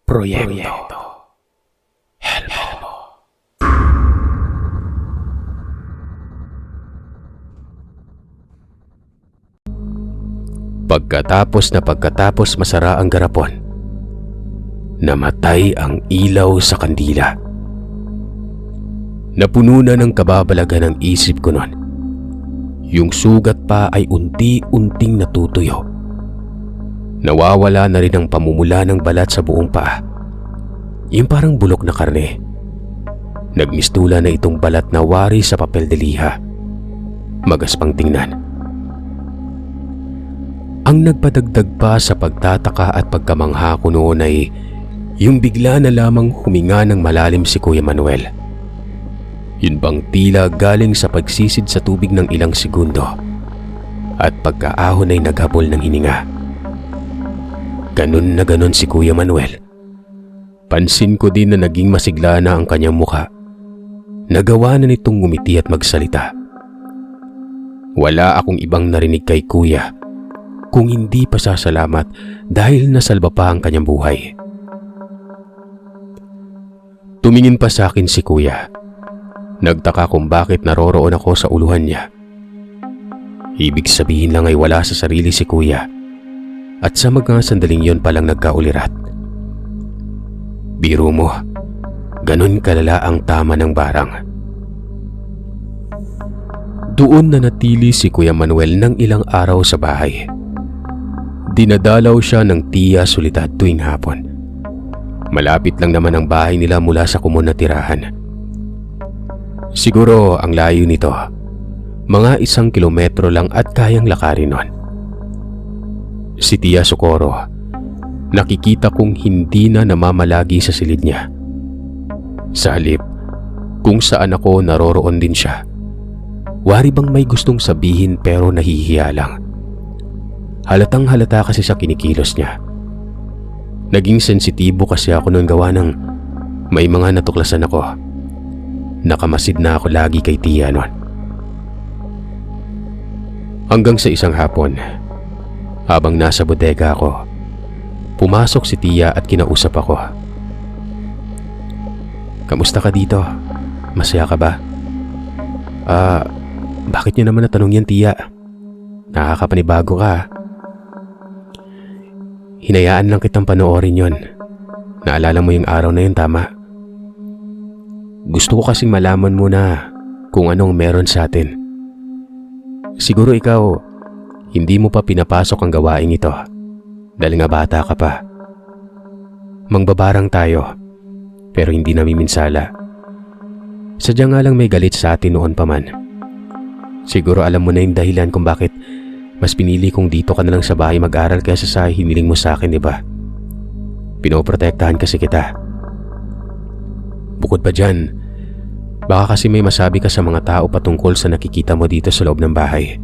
Proyekto Helmo. Pagkatapos masara ang garapon, namatay ang ilaw sa kandila. Napuno na ng kababalagan ang isip ko noon. Yung sugat pa ay unti-unting natutuyo. Nawawala na rin ang pamumula ng balat sa buong paa. Yung parang bulok na karne. Nagmistula na itong balat na wari sa papel de liha. Magaspang tingnan. Ang nagpadagdag pa sa pagtataka at pagkamangha ko noon ay yung bigla na lamang huminga ng malalim si Kuya Manuel. Yun bang tila galing sa pagsisid sa tubig ng ilang segundo at pagkaahon ay naghabol ng hininga. Ganun na ganun si Kuya Manuel. Pansin ko din na naging masigla na ang kanyang mukha. Nagawa na nitong ngumiti at magsalita. Wala akong ibang narinig kay Kuya kung hindi pasasalamat dahil nasalba pa ang kanyang buhay. Tumingin pa sa akin si Kuya. Nagtaka kung bakit naroroon ako sa uluhan niya. Ibig sabihin lang ay wala sa sarili si Kuya at sa mga sandaling yon palang nagkaulirat. Biro mo, ganun kalala ang tama ng barang. Doon na natili si Kuya Manuel ng ilang araw sa bahay. Dinadalaw siya ng tiya Soledad tuwing hapon. Malapit lang naman ang bahay nila mula sa kumon na tirahan. Siguro ang layo nito, mga 1 kilometro lang at kayang lakarin nun. Si Tia Socorro, nakikita kong hindi na namamalagi sa silid niya. Sa halip, kung saan ako naroroon din siya. Wari bang may gustong sabihin pero nahihiya lang. Halatang halata kasi sa kinikilos niya. Naging sensitibo kasi ako noon gawa ng may mga natuklasan ako. Nakamasid na ako lagi kay Tia noon. Hanggang sa isang hapon, habang nasa bodega ako, pumasok si Tia at kinausap ako. Kamusta ka dito? Masaya ka ba? Bakit niyo naman natanong yan, Tia? Nakakapanibago ka. Hinayaan lang kitang panoorin yon. Naalala mo yung araw na yun, tama? Gusto ko kasing malaman mo na kung anong meron sa atin. Siguro ikaw, hindi mo pa pinapasok ang gawaing ito dahil nga bata ka pa. Mangbabarang tayo pero hindi namiminsala. Sadya nga lang may galit sa atin noon pa man. Siguro alam mo na yung dahilan kung bakit mas pinili kong dito ka na lang sa bahay mag-aral kaysa sa hiniling mo sa akin, di ba? Pinoprotektahan kasi kita. Bukod pa dyan, baka kasi may masabi ka sa mga tao patungkol sa nakikita mo dito sa loob ng bahay.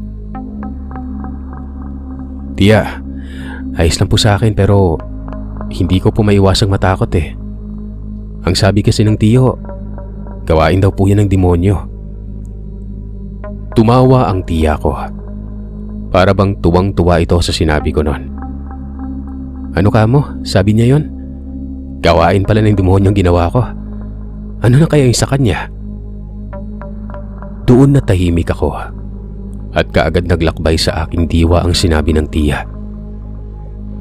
Tia, ayos lang po sa akin pero hindi ko po maiwasang matakot eh. Ang sabi kasi ng tiyo, gawain daw po yan ng demonyo. Tumawa ang tiya ko. Para bang tuwang-tuwa ito sa sinabi ko noon. Ano ka mo? Sabi niya yon? Gawain pala ng demonyong ginawa ko. Ano na kaya yung sa kanya? Doon natahimik ako at kaagad naglakbay sa aking diwa ang sinabi ng tiya.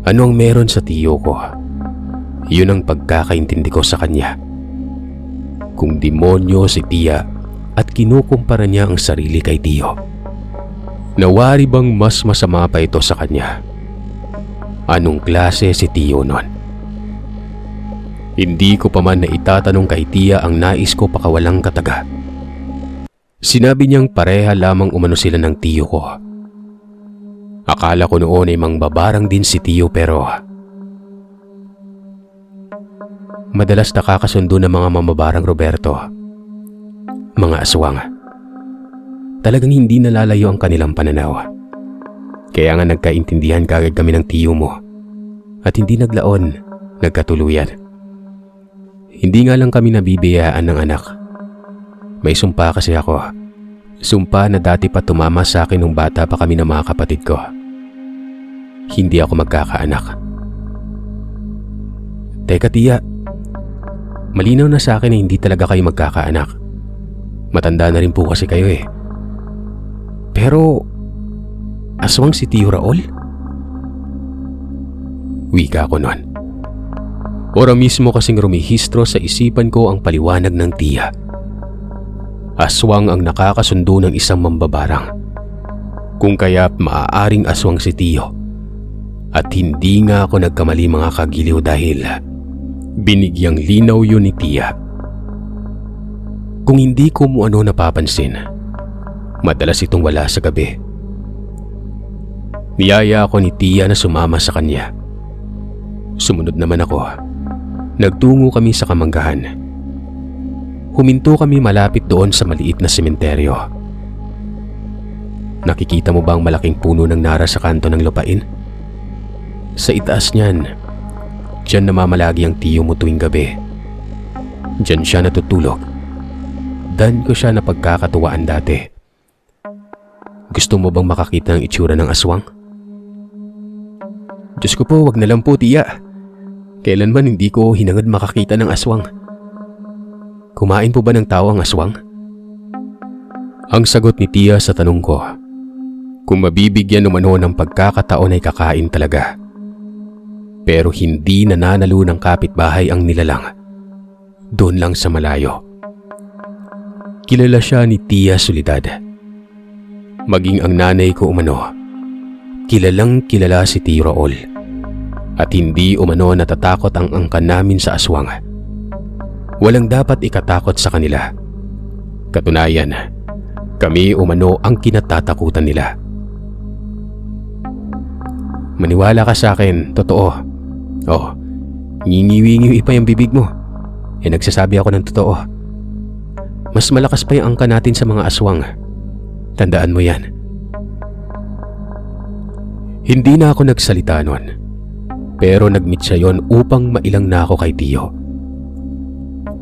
Ano ang meron sa tiyo ko? Yun ang pagkakaintindi ko sa kanya. Kung demonyo si tiya at kinukumpara niya ang sarili kay tiyo. Nawari bang mas masama pa ito sa kanya? Anong klase si tiyo nun? Hindi ko pa man na itatanong kay tiya ang nais ko pakawalang kataga. Sinabi niyang pareha lamang umano sila ng tiyo ko. Akala ko noon ay mangbabarang din si tiyo pero madalas nakakasundo ng mga mamabarang Roberto. Mga aswang. Talagang hindi nalalayo ang kanilang pananaw. Kaya nga nagkaintindihan kagad kami ng tiyo mo at hindi naglaon, nagkatuluyan. Hindi nga lang kami nabibiyayaan ng anak. May sumpa kasi ako. Sumpa na dati pa tumama sa akin nung bata pa kami ng mga kapatid ko. Hindi ako magkakaanak. Teka tiya, malinaw na sa akin na hindi talaga kayo magkakaanak. Matanda na rin po kasi kayo eh. Pero, aswang si Tio Raul? Wika ko nun. Ora mismo kasing rumihistro sa isipan ko ang paliwanag ng tiya. Aswang ang nakakasundo ng isang mambabarang. Kung kaya't maaaring aswang si Tio. At hindi nga ako nagkamali mga kagiliw dahil binigyang linaw yun ni tiya. Kung hindi ko mo ano napapansin, madalas itong wala sa gabi. Niyaya ako ni tiya na sumama sa kanya. Sumunod naman ako. Nagtungo kami sa kamanggahan. Huminto kami malapit doon sa maliit na sementeryo. Nakikita mo ba ang malaking puno ng nara sa kanto ng lupain? Sa itaas niyan, diyan namamalagi ang tiyo mo tuwing gabi. Diyan siya natutulog. Dan ko siya napagkakatuwaan dati. Gusto mo bang makakita ng itsura ng aswang? Diyos ko po, wag na lang po tiya. Kailanman hindi ko hinangad makakita ng aswang. Kumain po ba ng tao ang aswang? Ang sagot ni tiya sa tanong ko, kung mabibigyan umano ng pagkakataon ay kakain talaga. Pero hindi nananalo ng kapitbahay ang nilalang. Doon lang sa malayo. Kilala siya ni Tia Soledad. Maging ang nanay ko umano, kilalang kilala si Tio Raul. At hindi umano natatakot ang angkan namin sa aswang. Walang dapat ikatakot sa kanila. Katunayan, kami umano ang kinatatakutan nila. Maniwala ka sa akin, totoo. Oh, ngingiwi-ngiwi pa yung bibig mo. Nagsasabi ako ng totoo. Mas malakas pa yung angkan natin sa mga aswang. Tandaan mo yan. Hindi na ako nagsalita nun. Pero nag-meet siya yon upang mailang na ako kay Tio.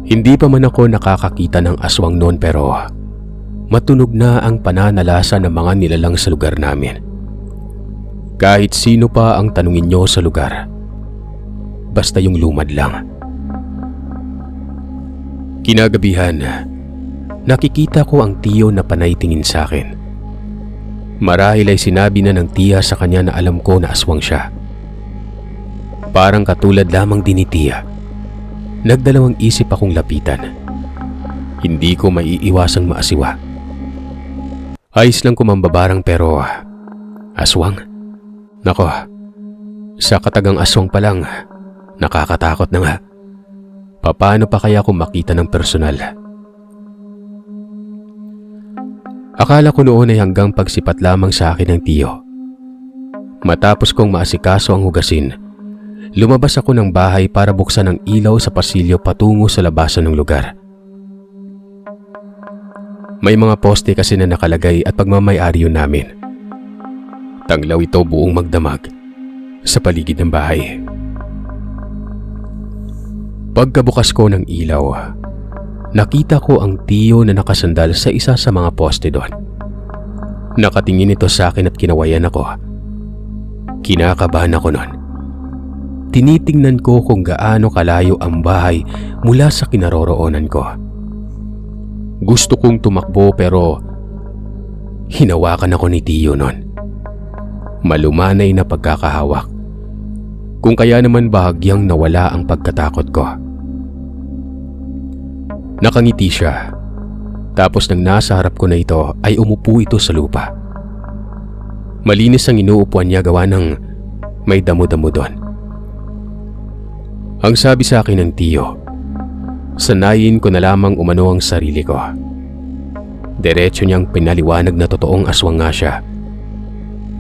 Hindi pa man ako nakakakita ng aswang noon pero matunog na ang pananalasa ng mga nilalang sa lugar namin. Kahit sino pa ang tanungin nyo sa lugar, basta yung lumad lang. Kinagabihan, nakikita ko ang tiyo na panay tingin sa akin. Marahil ay sinabi na ng tiya sa kanya na alam ko na aswang siya. Parang katulad lamang din ni tiya, nagdalawang isip akong lapitan. Hindi ko maiiwasang maasiwa. Ayos lang kumambabarang pero aswang? Nako, sa katagang aswang pa lang, nakakatakot na nga. Paano pa kaya kung makita ng personal? Akala ko noon ay hanggang pagsipat lamang sa akin ng tiyo. Matapos kong maasikaso ang hugasin, lumabas ako ng bahay para buksan ang ilaw sa pasilyo patungo sa labasan ng lugar. May mga poste kasi na nakalagay at pagmamay-ari yun namin. Tanglaw ito buong magdamag sa paligid ng bahay. Pagkabukas ko ng ilaw, nakita ko ang tiyo na nakasandal sa isa sa mga poste doon. Nakatingin ito sa akin at kinawayan ako. Kinakabahan ako noon. Tinitingnan ko kung gaano kalayo ang bahay mula sa kinaroroonan ko. Gusto kong tumakbo pero hinawakan ako ni tiyo noon. Malumanay na pagkakahawak. Kung kaya naman bahagyang nawala ang pagkatakot ko. Nakangiti siya. Tapos nang nasa harap ko na ito ay umupo ito sa lupa. Malinis ang inuupuan niya gawa ng may damo-damo doon. Ang sabi sa akin ng tiyo, sanayin ko na lamang umano ang sarili ko. Diretso niyang pinaliwanag na totoong aswang nga siya.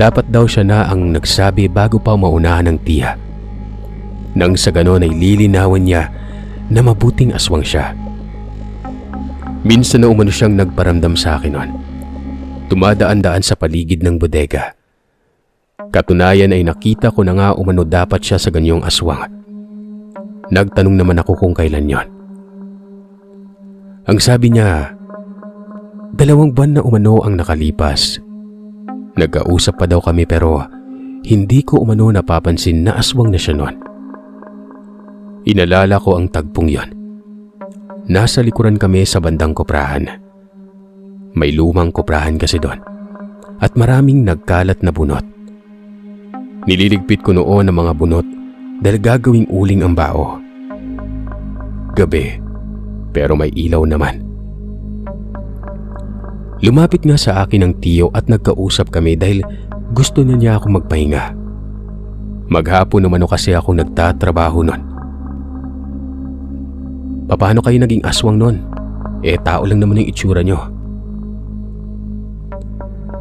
Dapat daw siya na ang nagsabi bago pa maunahan ng tiya. Nang sa ganon ay lilinawan niya na mabuting aswang siya. Minsan na umano siyang nagparamdam sa akin noon. Tumadaan-daan sa paligid ng bodega. Katunayan ay nakita ko na nga umano dapat siya sa ganyong aswang. Nagtanong naman ako kung kailan yon. Ang sabi niya, 2 buwan na umano ang nakalipas. Nagkausap pa daw kami pero hindi ko umano napapansin na aswang na siya noon. Inalala ko ang tagpong yon. Nasa likuran kami sa bandang koprahan. May lumang koprahan kasi doon at maraming nagkalat na bunot. Nililigpit ko noon ang mga bunot dahil gagawing uling ang bao. Gabi, pero may ilaw naman. Lumapit nga sa akin ang tiyo at nagkausap kami dahil gusto niya ako magpahinga. Maghapon naman kasi ako nagtatrabaho nun. Paano kayo naging aswang nun? Tao lang naman yung itsura nyo.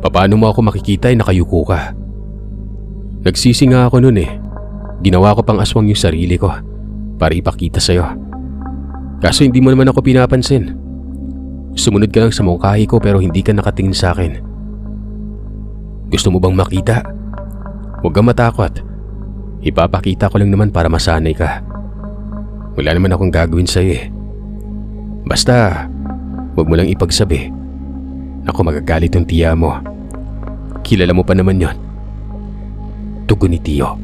Paano mo ako makikita nakayuko ka? Nagsisi nga ako nun Ginawa ko pang aswang yung sarili ko para ipakita sa'yo. Kaso hindi mo naman ako pinapansin. Sumunod ka lang sa mungkahi ko pero hindi ka nakatingin sa akin. Gusto mo bang makita? Huwag kang matakot. Ipapakita ko lang naman para masanay ka. Wala naman akong gagawin sa'yo Basta, huwag mo lang ipagsabi. Naku, magagalit yung tiya mo. Kilala mo pa naman yon. Tugon ni tiyo.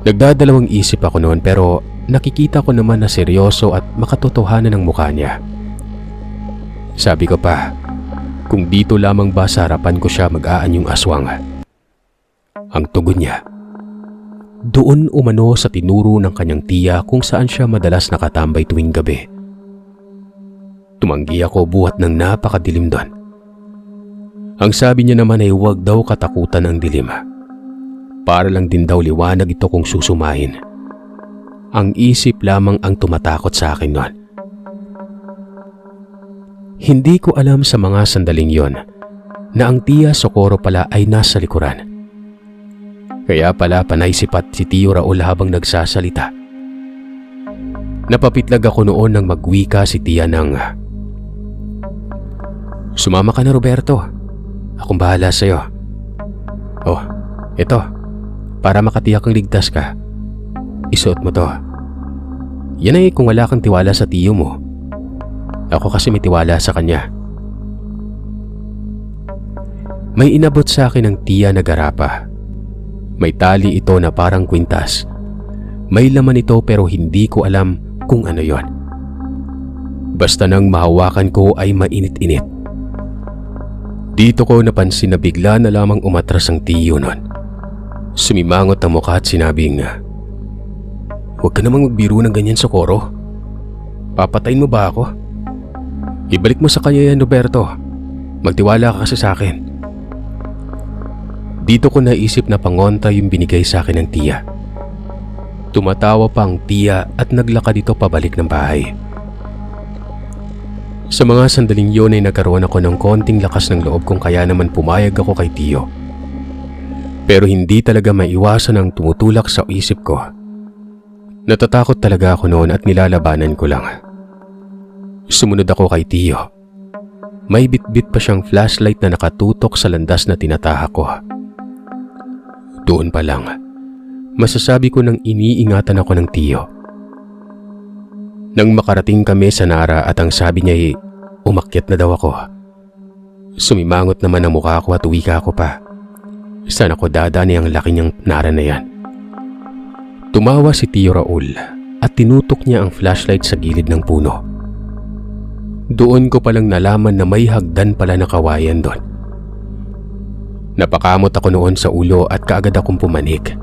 Nagdadalawang isip ako noon pero nakikita ko naman na seryoso at makatotohanan ang mukha niya. Sabi ko pa, kung dito lamang ba sa harapan ko siya mag-aanyong aswang. Ang tugon niya, doon umano sa tinuro ng kanyang tiya kung saan siya madalas nakatambay tuwing gabi. Tumanggi ako buhat ng napakadilim doon. Ang sabi niya naman ay huwag daw katakutan ang dilim. Para lang din daw liwanag ito kung susumahin. Ang isip lamang ang tumatakot sa akin noon. Hindi ko alam sa mga sandaling yon na ang tiya Socorro pala ay nasa likuran. Kaya pala panay sipat si Tiyo Raul habang nagsasalita. Napapitlag ako noon nang magwika si tiya ng, "Sumama ka na, Roberto. Akong bahala sa'yo. Oh, ito. Para makatiyak kang ligtas ka. Isuot mo to. Yan ay kung wala kang tiwala sa tiyo mo. Ako kasi may tiwala sa kanya." May inabot sa akin ng tiya na garapa. May tali ito na parang kwintas. May laman ito pero hindi ko alam kung ano yon. Basta nang mahawakan ko ay mainit-init. Dito ko napansin na bigla na lamang umatras ang tiyo nun. Sumimangot ang mukha at sinabing, "Huwag ka namang magbiro ng ganyan, Socorro. Papatayin mo ba ako? Ibalik mo sa kanya yan, Roberto. Magtiwala ka kasi sa akin." Dito ko naisip na pangontra yung binigay sa akin ng tiya. Tumatawa pa ang tiya at naglakad ito pabalik ng bahay. Sa mga sandaling yun ay nagkaroon ako ng konting lakas ng loob kung kaya naman pumayag ako kay tiyo. Pero hindi talaga maiwasan ang tumutulak sa isip ko. Natatakot talaga ako noon at nilalabanan ko lang. Sumunod ako kay tiyo. May bitbit pa siyang flashlight na nakatutok sa landas na tinatahak ko. Doon pa lang, masasabi ko nang iniingatan ako ng tiyo. Nang makarating kami sa Nara at ang sabi niya ay umakyat na daw ako. Sumimangot naman ang mukha ko at uwika ako pa. Saan ako dadaan ang laki niyang Nara na yan? Tumawa si Tiyo Raul at tinutok niya ang flashlight sa gilid ng puno. Doon ko palang nalaman na may hagdan pala na kawayan doon. Napakamot ako noon sa ulo at kaagad akong pumanik.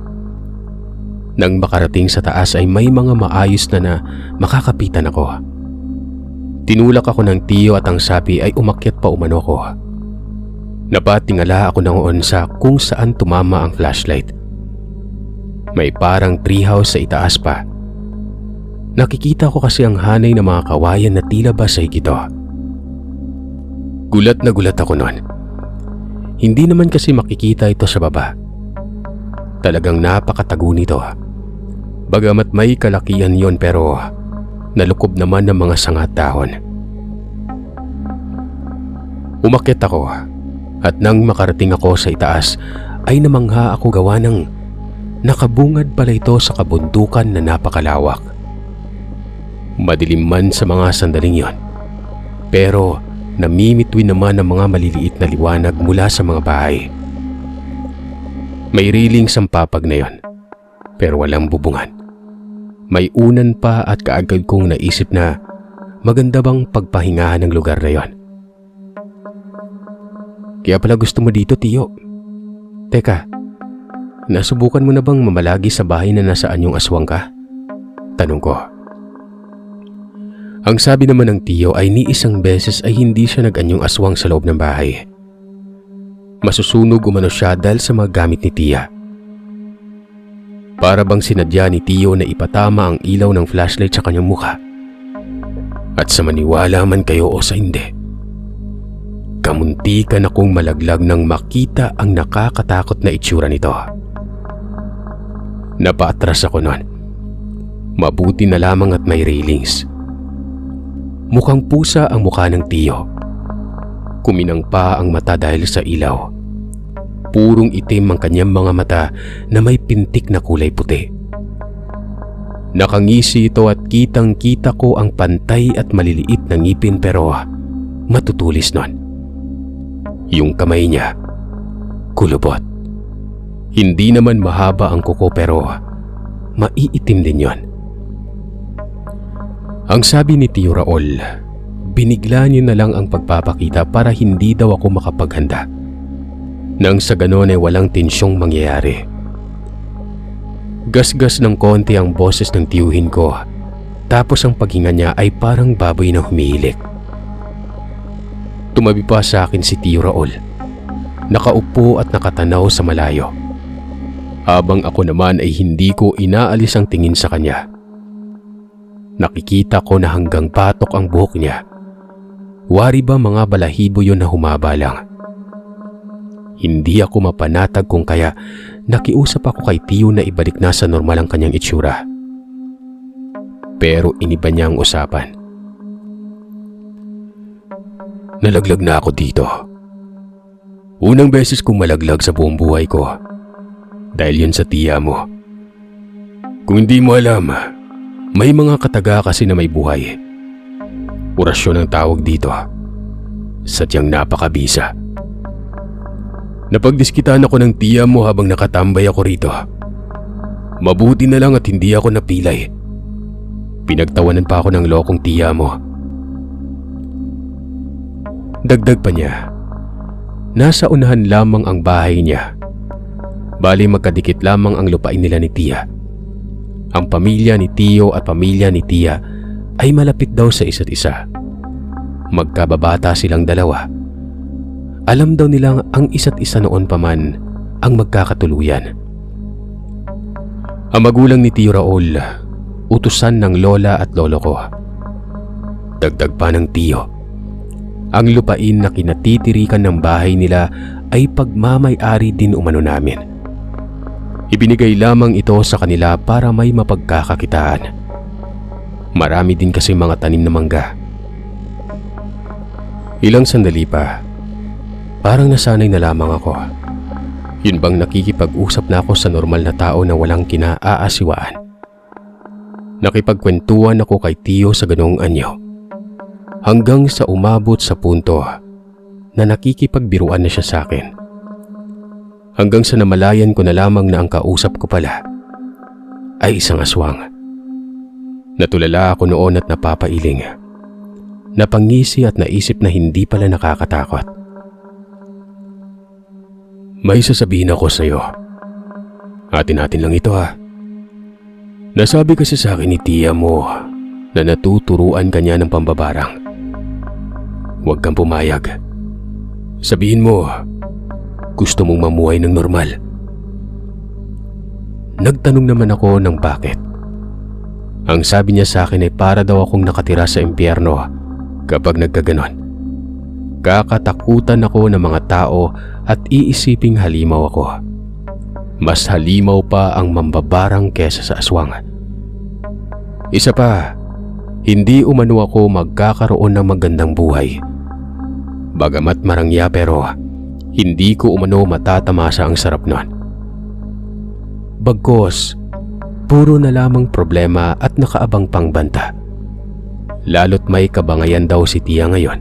Nang makarating sa taas ay may mga maayos na makakapitan ako. Tinulak ako ng tiyo at ang sapi ay umakyat pa umano ko. Napatingala ako noon sa kung saan tumama ang flashlight. May parang treehouse sa itaas pa. Nakikita ko kasi ang hanay ng mga kawayan na tila ba sa higito. Gulat na gulat ako noon. Hindi naman kasi makikita ito sa baba. Talagang napakatago nito. Bagamat may kalakihan yon pero nalukob naman ng mga sanga at dahon. Umakyat ako at nang makarating ako sa itaas ay namangha ako gawa ng nakabungad pala ito sa kabundukan na napakalawak. Madilim man sa mga sandaling yon, pero namimitwin naman ang mga maliliit na liwanag mula sa mga bahay. May riling sampapag na yon, pero walang bubungan. May unan pa at kaagad kong naisip na maganda bang pagpahingahan ng lugar na yon. Kaya pala gusto mo dito, Tiyo. Teka, nasubukan mo na bang mamalagi sa bahay na nasaan yung aswang ka? Tanong ko. Ang sabi naman ng tiyo ay ni isang beses ay hindi siya nag-anyong aswang sa loob ng bahay. Masusunog umano siya dahil sa mga gamit ni tiya. Para bang sinadya ni tiyo na ipatama ang ilaw ng flashlight sa kanyang mukha. At sa maniwala man kayo o sa hindi, kamuntikan akong malaglag nang makita ang nakakatakot na itsura nito. Napaatras ako noon. Mabuti na lamang at may railings. Mukhang pusa ang mukha ng tiyo. Kuminang pa ang mata dahil sa ilaw. Purong itim ang kanyang mga mata na may pintik na kulay puti. Nakangisi ito at kitang-kita ko ang pantay at maliliit na ngipin pero matutulis nun. Yung kamay niya, kulubot. Hindi naman mahaba ang kuko pero maiitim din yon. Ang sabi ni Tiyo Raul, binigla niya na lang ang pagpapakita para hindi daw ako makapaghanda. Nang sa ganon ay walang tensyong mangyayari. Gasgas ng konti ang boses ng tiyuhin ko, tapos ang paghinga niya ay parang baboy na humihilik. Tumabi pa sa akin si Tiyo Raul, nakaupo at nakatanaw sa malayo. Habang ako naman ay hindi ko inaalis ang tingin sa kanya. Nakikita ko na hanggang patok ang buhok niya. Wari ba mga balahibo yun na humaba lang? Hindi ako mapanatag kung kaya nakiusap ako kay Tiyo na ibalik na sa normal ang kanyang itsura. Pero iniba niya ang usapan. Nalaglag na ako dito. Unang beses kong malaglag sa buong buhay ko. Dahil yun sa tiya mo. Kung hindi mo alam, may mga kataga kasi na may buhay. Orasyon ang tawag dito. Sadyang napakabisa. Napagdiskitan ako ng tiya mo habang nakatambay ako rito. Mabuti na lang at hindi ako napilay. Pinagtawanan pa ako ng lokong tiya mo. Dagdag pa niya, nasa unahan lamang ang bahay niya. Bali magkadikit lamang ang lupain nila ni tiya. Ang pamilya ni Tiyo at pamilya ni tiya ay malapit daw sa isa't isa. Magkababata silang dalawa. Alam daw nilang ang isa't isa noon pa man ang magkakatuluyan. Ang magulang ni Tiyo Raul, utusan ng lola at lolo ko. Dagdag pa ng tiyo, ang lupain na kinatitirikan ng bahay nila ay pagmamay-ari din umano namin. Ibinigay lamang ito sa kanila para may mapagkakakitaan. Marami din kasi mga tanim na mangga. Ilang sandali pa, parang nasanay na lamang ako. Yun bang nakikipag-usap na ako sa normal na tao na walang kinaaasiwaan. Nakipagkwentuhan ako kay Tiyo sa ganoong anyo. Hanggang sa umabot sa punto na nakikipagbiruan na siya sa akin. Hanggang sa namalayan ko na lamang na ang kausap ko pala ay isang aswang. Natulala ako noon at napapailing. Napangisi at naisip na hindi pala nakakatakot. May sasabihin ako sa iyo. Atin-atin lang ito ha. Nasabi kasi sa akin ni tiya mo na natuturuan ka niya ng pambabarang. Huwag kang pumayag. Sabihin mo, gusto mong mamuhay ng normal. Nagtanong naman ako ng bakit. Ang sabi niya sa akin ay para daw akong nakatira sa impyerno kapag nagkaganon. Kakatakutan ako ng mga tao at iisiping halimaw ako. Mas halimaw pa ang mambabarang kesa sa aswang. Isa pa, hindi umano ako magkakaroon ng magandang buhay. Bagamat marangya pero hindi ko umano matatamasa ang sarap nun. Bagkos, puro na lamang problema at nakaabang pang banta. Lalo't may kabangayan daw si tiya ngayon.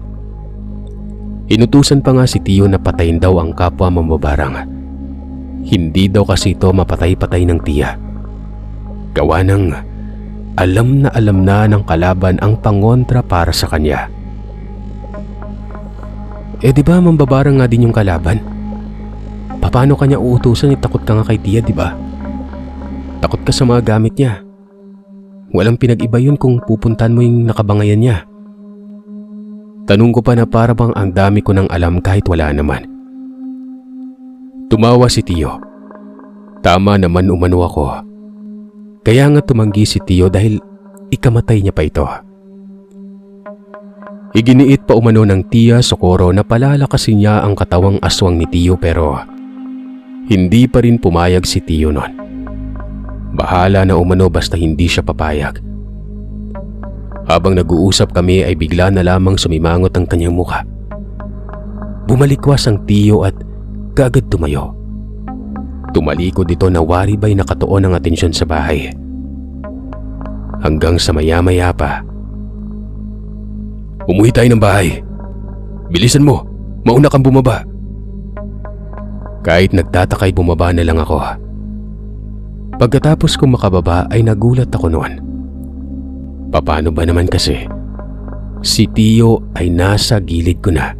Inutusan pa nga si Tiyo na patayin daw ang kapwa mambabarang. Hindi daw kasi ito mapatay-patay ng tiya. Gawa ng alam na ng kalaban ang pangontra para sa kanya. Di ba mambabarang nga din yung kalaban? Paano kanya uutusan? Takot ka nga kay Tia, di ba? Takot ka sa mga gamit niya. Walang pinag-iba yun kung pupuntan mo yung nakabangayan niya. Tanong ko pa na para bang ang dami ko nang alam kahit wala naman. Tumawa si Tio. Tama naman umano ako. Kaya nga tumanggi si Tio dahil ikamatay niya pa ito. Iginiit pa umano ng Tia Socorro na palalakasin niya ang katawang aswang ni Tio pero hindi pa rin pumayag si Tio nun. Bahala na umano basta hindi siya papayag. Habang nag-uusap kami ay bigla na lamang sumimangot ang kanyang mukha. Bumalikwas ang Tio at kaagad tumayo. Tumalikod ito na wari ba'y nakatuon ng atensyon sa bahay. Hanggang sa maya-maya pa. Umuwi tayo ng bahay. Bilisan mo, mauna kang bumaba. Kahit nagtatakay bumaba na lang ako. Pagkatapos kong makababa ay nagulat ako noon. Paano ba naman kasi? Si Tio ay nasa gilid ko na.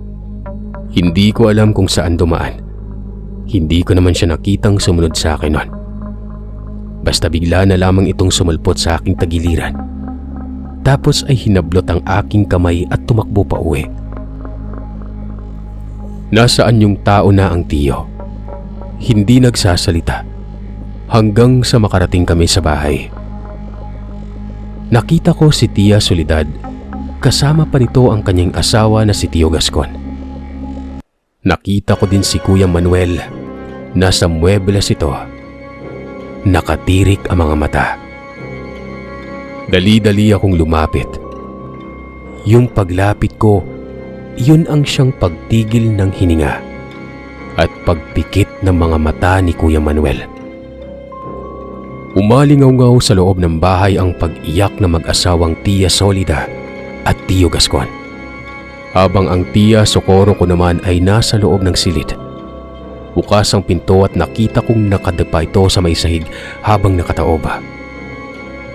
Hindi ko alam kung saan dumaan. Hindi ko naman siya nakitang sumunod sa akin noon. Basta bigla na lamang itong sumulpot sa aking tagiliran. Tapos ay hinablot ang aking kamay at tumakbo pa uwi. Nasaan yung tao na ang Tio? Hindi nagsasalita hanggang sa makarating kami sa bahay. Nakita ko si Tia Soledad, kasama pa nito ang kanyang asawa na si Tio Gascon. Nakita ko din si Kuya Manuel. Nasa muebles ito. Nakatirik ang mga mata. Dali-dali akong lumapit. Yung paglapit ko, yun ang siyang pagtigil ng hininga at pagpikit ng mga mata ni Kuya Manuel. Umalingaw-ngaw sa loob ng bahay ang pag-iyak ng mag-asawang Tia Solida at Tio Gascon. Habang ang Tia Socorro ko naman ay nasa loob ng silid. Bukas ang pinto at nakita kong nakadapa ito sa may sahig habang nakataob.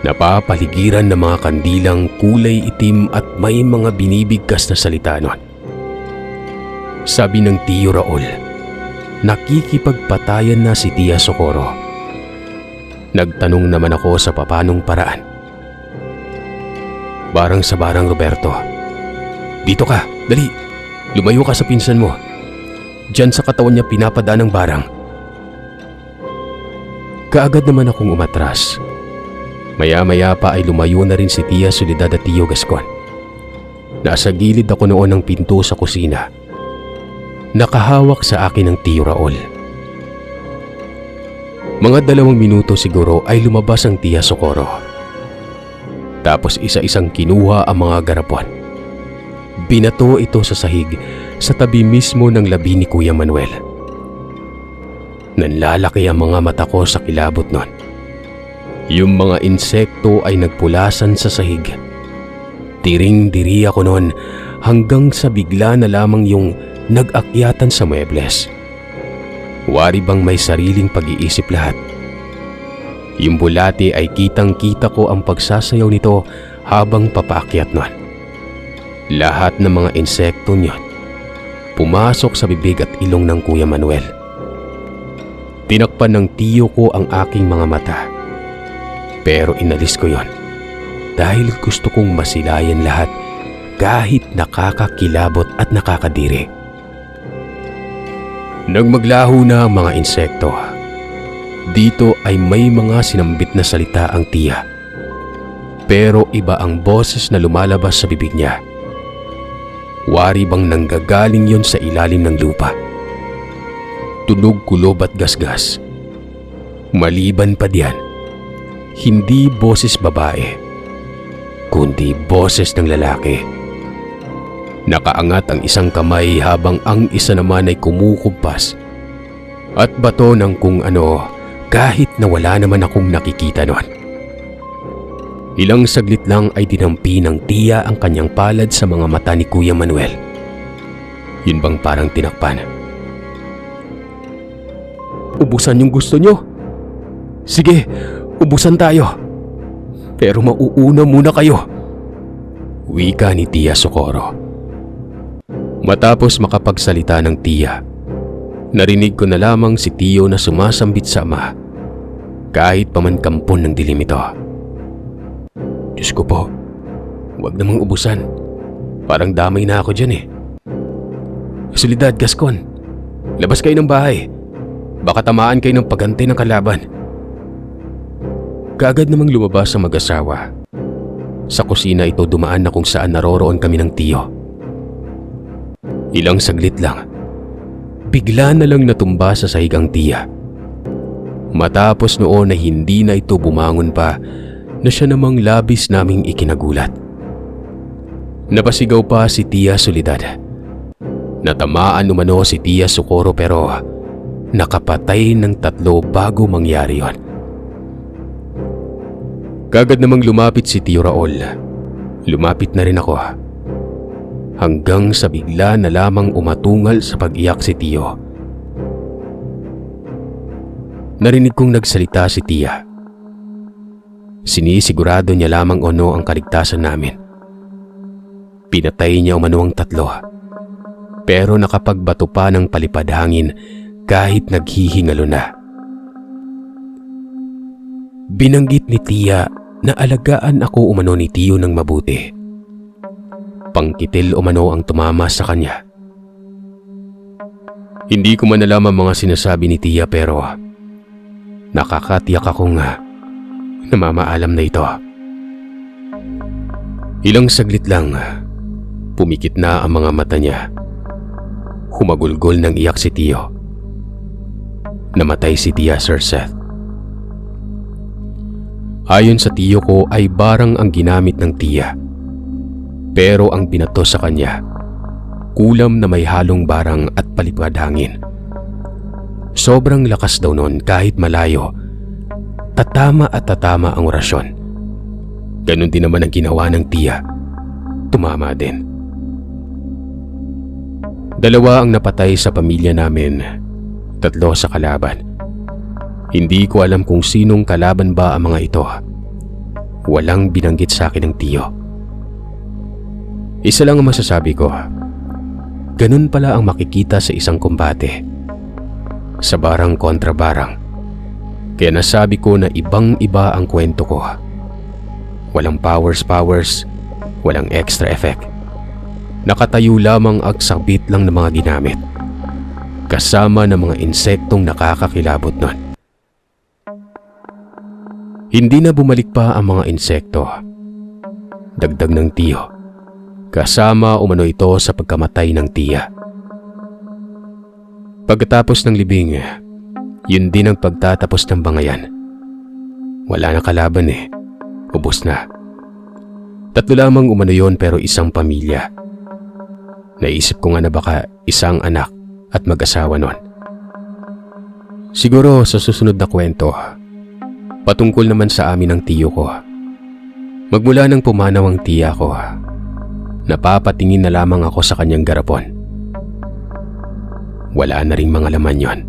Napapaligiran ng mga kandilang kulay itim at may mga binibigkas na salita nun. Sabi ng Tio Raul, nakikipagpatayan na si Tia Socorro. Nagtanong naman ako sa papanong paraan. Barang sa barang, Roberto. Dito ka, dali. Lumayo ka sa pinsan mo. Diyan sa katawan niya pinapadaan ng barang. Kaagad naman akong umatras. Maya-maya pa ay lumayo na rin si Tia Soledad at Tio Gascon. Nasa gilid ako noon ng pinto sa kusina. Nakahawak sa akin ng Tio Raul. Mga 2 minuto siguro ay lumabas ang Tia Socorro. Tapos isa-isang kinuha ang mga garapon. Binato ito sa sahig sa tabi mismo ng labi ni Kuya Manuel. Nanlalaki ang mga mata ko sa kilabot nun. Yung mga insekto ay nagpulasan sa sahig. Tiring-diri ako nun hanggang sa bigla na lamang yung nag-akyatan sa muebles. Wari bang may sariling pag-iisip lahat. Yung bulati ay kitang-kita ko ang pagsasayaw nito habang papaakyat nun. Lahat ng mga insekto niyon pumasok sa bibig at ilong ng Kuya Manuel. Tinakpan ng tiyo ko ang aking mga mata. Pero inalis ko yon dahil gusto kong masilayan lahat kahit nakakakilabot at nakakadiri. Nagmaglaho na ang mga insekto. Dito ay may mga sinambit na salita ang tiya. Pero iba ang boses na lumalabas sa bibig niya. Wari bang nanggagaling yon sa ilalim ng lupa. Tunog kulob at gasgas. Maliban pa diyan, hindi boses babae, kundi boses ng lalaki. Nakaangat ang isang kamay habang ang isa naman ay kumukumpas at bato ng kung ano kahit na wala naman akong nakikita noon. Ilang saglit lang ay dinampi ng tiya ang kanyang palad sa mga mata ni Kuya Manuel. Yun bang parang tinakpan? Ubusan yung gusto nyo? Sige, ubusan tayo. Pero mauuna muna kayo, wika ni Tia Socorro. Matapos makapagsalita ng tiya, narinig ko na lamang si Tio na sumasambit sa ama kahit pamankampon ng dilim ito. Diyos ko po, huwag namang ubusan. Parang damay na ako dyan eh. Solidad, Gascon, labas kayo ng bahay. Baka tamaan kayo ng pagante ng kalaban. Kaagad namang lumabas ang mag-asawa. Sa kusina ito dumaan na kung saan naroroon kami ng tiyo. Ilang saglit lang, bigla na lang natumba sa sahig ang tiya. Matapos noon na hindi na ito bumangon pa, na siya namang labis naming ikinagulat. Napasigaw pa si Tia Soledad. Natamaan umano si Tia Socorro pero nakapatay ng 3 bago mangyari yon. Kagad namang lumapit si Tio Raul. Lumapit na rin ako. Hanggang sa bigla na lamang umatungal sa pag-iyak si Tio. Narinig kong nagsalita si Tia. Sinisigurado niya lamang ano ang kaligtasan namin. Pinatay niya umano ang 3. Pero nakapagbato pa ng palipad hangin kahit naghihingalo na. Binanggit ni Tia na alagaan ako umano ni Tio ng mabuti. Pangkitil umano ang tumama sa kanya. Hindi ko man alam ang mga sinasabi ni Tia pero nakakatiyak akong namamaalam na ito. Ilang saglit lang, pumikit na ang mga mata niya. Humagulgol ng iyak si Tio. Namatay si Tia, Sir Seth. Ayon sa tiyo ko ay barang ang ginamit ng Tia. Pero ang binato sa kanya, kulam na may halong barang at palipad hangin. Sobrang lakas daw nun kahit malayo. Tatama at tatama ang orasyon. Ganon din naman ang ginawa ng Tia. Tumama din. 2 ang napatay sa pamilya namin, 3 sa kalaban. Hindi ko alam kung sinong kalaban ba ang mga ito. Walang binanggit sa akin ng Tio. Isa lang ang masasabi ko. Ganun pala ang makikita sa isang kumbate. Sa barang kontra barang. Kaya nasabi ko na ibang-iba ang kwento ko. Walang powers, walang extra effect. Nakatayo lamang ang sabit lang ng mga ginamit. Kasama ng mga insektong nakakakilabot nun. Hindi na bumalik pa ang mga insekto. Dagdag ng Tio. Kasama umano ito sa pagkamatay ng Tia. Pagkatapos ng libing, yun din ang pagtatapos ng bangayan. Wala na kalaban eh. Ubos na. 3 lamang umano yon pero isang pamilya. Naisip ko nga na baka isang anak at mag-asawa nun. Siguro sa susunod na kwento, patungkol naman sa amin ng tiyo ko. Magmula nang pumanaw ang tiya ko, napapatingin na lamang ako sa kanyang garapon. Wala na ring mga laman yon.